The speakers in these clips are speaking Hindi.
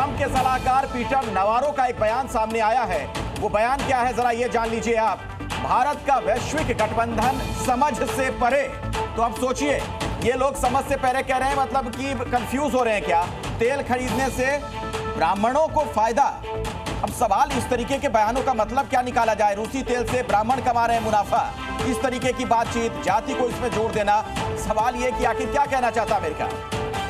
ट्रंप के सलाहकार पीटर नवारो का एक बयान सामने आया है। वो बयान क्या है जरा ये जान लीजिए आप। भारत का वैश्विक गठबंधन समझ से परे। तो अब सोचिए, ये लोग समझ से परे कह रहे हैं, मतलब कि कंफ्यूज हो रहे हैं क्या? तेल खरीदने से ब्राह्मणों को फायदा। अब सवाल इस तरीके के बयानों का मतलब क्या निकाला जाए? रूसी तेल से ब्राह्मण कमा रहे हैं मुनाफा, इस तरीके की बातचीत, जाति को इसमें जोड़ देना। सवाल ये कि आखिर क्या कहना चाहता अमेरिका?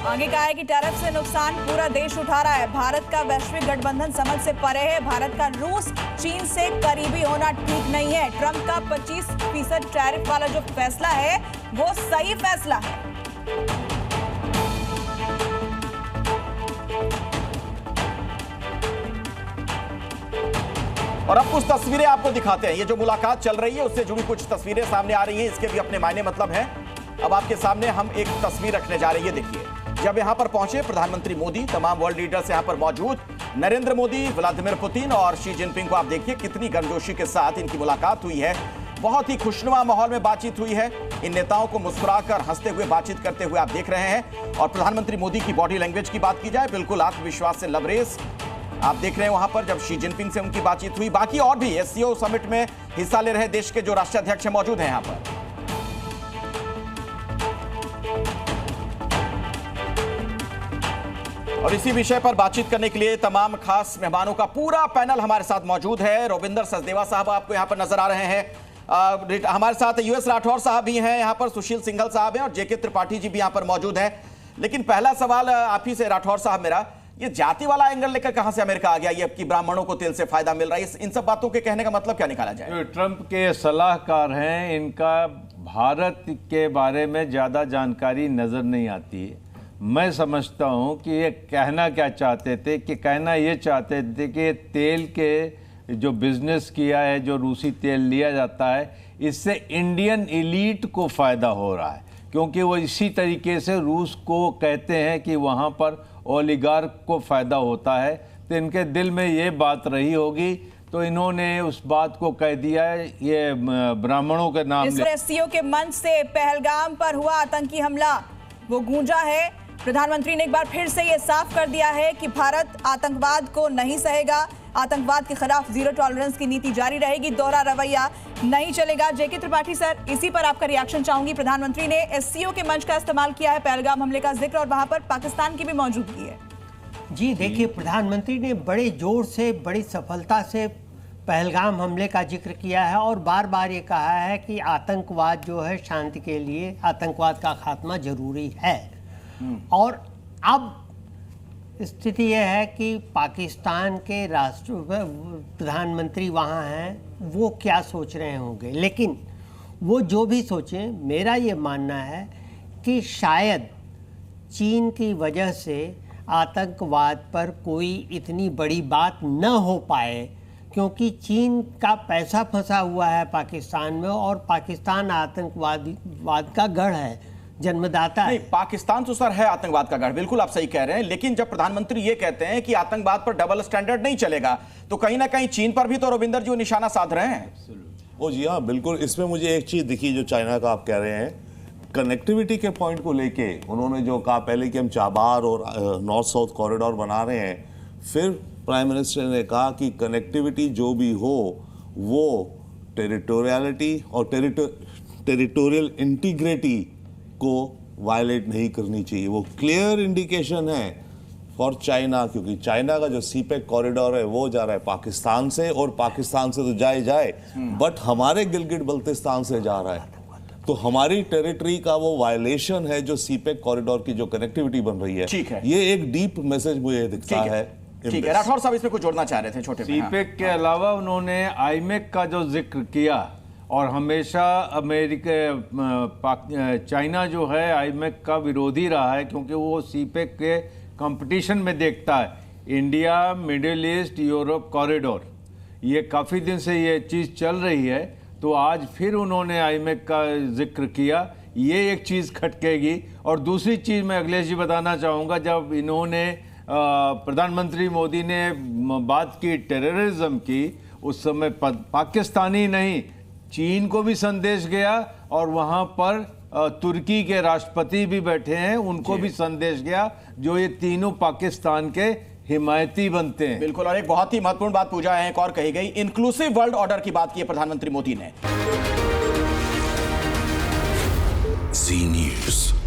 आगे कहा है कि टैरिफ से नुकसान पूरा देश उठा रहा है। भारत का वैश्विक गठबंधन समझ से परे है। भारत का रूस चीन से करीबी होना ठीक नहीं है। ट्रंप का 25% टैरिफ वाला जो फैसला है वो सही फैसला है। और अब कुछ तस्वीरें आपको दिखाते हैं। ये जो मुलाकात चल रही है उससे जुड़ी कुछ तस्वीरें सामने आ रही हैं, इसके भी अपने मायने मतलब हैं। अब आपके सामने हम एक तस्वीर रखने जा रही है। देखिए, जब यहां पर पहुंचे प्रधानमंत्री मोदी, तमाम वर्ल्ड लीडर्स यहां पर मौजूद, नरेंद्र मोदी, व्लादिमीर पुतिन और शी जिनपिंग को आप देखिए कितनी गर्मजोशी के साथ इनकी मुलाकात हुई है। बहुत ही खुशनुमा माहौल में बातचीत हुई है। इन नेताओं को मुस्कुराकर हंसते हुए बातचीत करते हुए आप देख रहे हैं। और प्रधानमंत्री मोदी की बॉडी लैंग्वेज की बात की जाए, बिल्कुल आत्मविश्वास से लबरेज आप देख रहे हैं वहां पर जब शी जिनपिंग से उनकी बातचीत हुई। बाकी और भी एससीओ समिट में हिस्सा ले रहे देश के जो राष्ट्राध्यक्ष मौजूद हैं यहां पर। और इसी विषय पर बातचीत करने के लिए तमाम खास मेहमानों का पूरा पैनल हमारे साथ मौजूद है। रविंदर सचदेवा साहब आपको यहां पर नजर आ रहे हैं। हमारे साथ यूएस राठौर साहब भी हैं यहां पर, सुशील सिंघल साहब हैं और जेके त्रिपाठी जी भी यहां पर मौजूद हैं। लेकिन पहला सवाल आप ही से राठौर साहब मेरा, ये जाति वाला एंगल लेकर कहां से अमेरिका आ गया? ये कि ब्राह्मणों को तेल से फायदा मिल रहा है, इन सब बातों के कहने का मतलब क्या निकाला जाए? ट्रंप के सलाहकार हैं, इनका भारत के बारे में ज्यादा जानकारी नजर नहीं आती है। मैं समझता हूं कि ये कहना क्या चाहते थे, कि कहना ये चाहते थे कि तेल के जो बिजनेस किया है, जो रूसी तेल लिया जाता है, इससे इंडियन एलीट को फायदा हो रहा है, क्योंकि वो इसी तरीके से रूस को कहते हैं कि वहाँ पर ओलिगार्क को फायदा होता है। तो इनके दिल में ये बात रही होगी, तो इन्होंने उस बात को कह दिया है, ये ब्राह्मणों के नाम। इस एससीओ के मंच से पहलगाम पर हुआ आतंकी हमला वो गूंजा है। प्रधानमंत्री ने एक बार फिर से ये साफ कर दिया है कि भारत आतंकवाद को नहीं सहेगा, आतंकवाद के खिलाफ जीरो टॉलरेंस की नीति जारी रहेगी, दोहरा रवैया नहीं चलेगा। जेके त्रिपाठी सर, इसी पर आपका रिएक्शन चाहूंगी। प्रधानमंत्री ने एससीओ के मंच का इस्तेमाल किया है, पहलगाम हमले का जिक्र, और वहां पर पाकिस्तान की भी मौजूदगी है। जी देखिए, प्रधानमंत्री ने बड़े जोर से, बड़ी सफलता से पहलगाम हमले का जिक्र किया है और बार बार ये कहा है कि आतंकवाद जो है शांति के लिए, आतंकवाद का खात्मा जरूरी है। और अब स्थिति यह है कि पाकिस्तान के राष्ट्र प्रधानमंत्री वहाँ हैं, वो क्या सोच रहे होंगे, लेकिन वो जो भी सोचें, मेरा ये मानना है कि शायद चीन की वजह से आतंकवाद पर कोई इतनी बड़ी बात न हो पाए, क्योंकि चीन का पैसा फंसा हुआ है पाकिस्तान में और पाकिस्तान आतंकवाद का गढ़ है, जन्मदाता है। नहीं, पाकिस्तान तो सर है आतंकवाद का गढ़, बिल्कुल आप सही कह रहे हैं। लेकिन जब प्रधानमंत्री ये कहते हैं कि आतंकवाद पर डबल स्टैंडर्ड नहीं चलेगा, तो कहीं ना कहीं चीन पर भी तो रविंदर जी निशाना साध रहे हैं। ओ जी हाँ, बिल्कुल। इसमें मुझे एक चीज दिखी जो चाइना का आप कह रहे हैं, कनेक्टिविटी के पॉइंट को लेके उन्होंने जो कहा पहले कि हम चाबार और नॉर्थ साउथ कॉरिडोर बना रहे हैं, फिर प्राइम मिनिस्टर ने कहा कि कनेक्टिविटी जो भी हो वो टेरिटोरियलिटी और टेरिटोरियल इंटीग्रिटी को वायलेट नहीं करनी चाहिए। वो क्लियर इंडिकेशन है फॉर चाइना, क्योंकि चाइना का जो सीपेक कॉरिडोर है वो जा रहा है पाकिस्तान से, और पाकिस्तान से तो जाए बट हमारे गिलगिट बल्तिस्तान से जा रहा है। तो हमारी टेरिटरी का वो वायलेशन है जो सीपेक कॉरिडोर की जो कनेक्टिविटी बन रही है। ठीक है, ये एक डीप मैसेज मुझे दिखता है। ठीक है, राठौर साहब इसमें कुछ जोड़ना चाह रहे थे छोटे में। सीपेक के अलावा उन्होंने आईमेक का जो जिक्र किया, और हमेशा चाइना जो है आईमेक का विरोधी रहा है, क्योंकि वो सीपेक के कंपटीशन में देखता है India middle east Europe corridor. ये काफ़ी दिन से ये चीज़ चल रही है, तो आज फिर उन्होंने आईमेक का जिक्र किया, ये एक चीज़ खटकेगी। और दूसरी चीज़ मैं अखिलेश जी बताना चाहूँगा, जब इन्होंने प्रधानमंत्री मोदी ने बात की टेररिज्म की, उस समय पाकिस्तानी नहीं चीन को भी संदेश गया, और वहाँ पर तुर्की के राष्ट्रपति भी बैठे हैं, उनको भी संदेश गया, जो ये तीनों पाकिस्तान के हिमायती बनते हैं। बिल्कुल, और एक बहुत ही महत्वपूर्ण बात पूजा है, एक और कही गई, इंक्लूसिव वर्ल्ड ऑर्डर की बात की है प्रधानमंत्री मोदी ने। जी न्यूज़।